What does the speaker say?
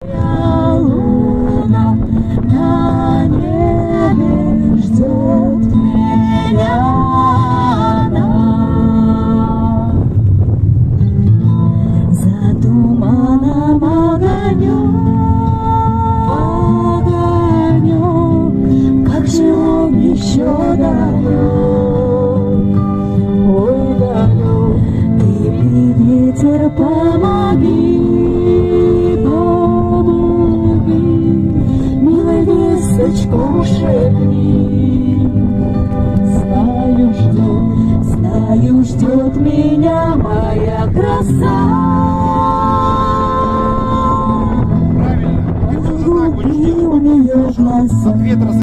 Луна на небе ждет меня она. За туманом огонек, как же он еще далек, ой, далек. Ты, ветер, помоги, весточку шепни. Знаю, ждет меня моя краса. Правильно. Глубины у нее глаза.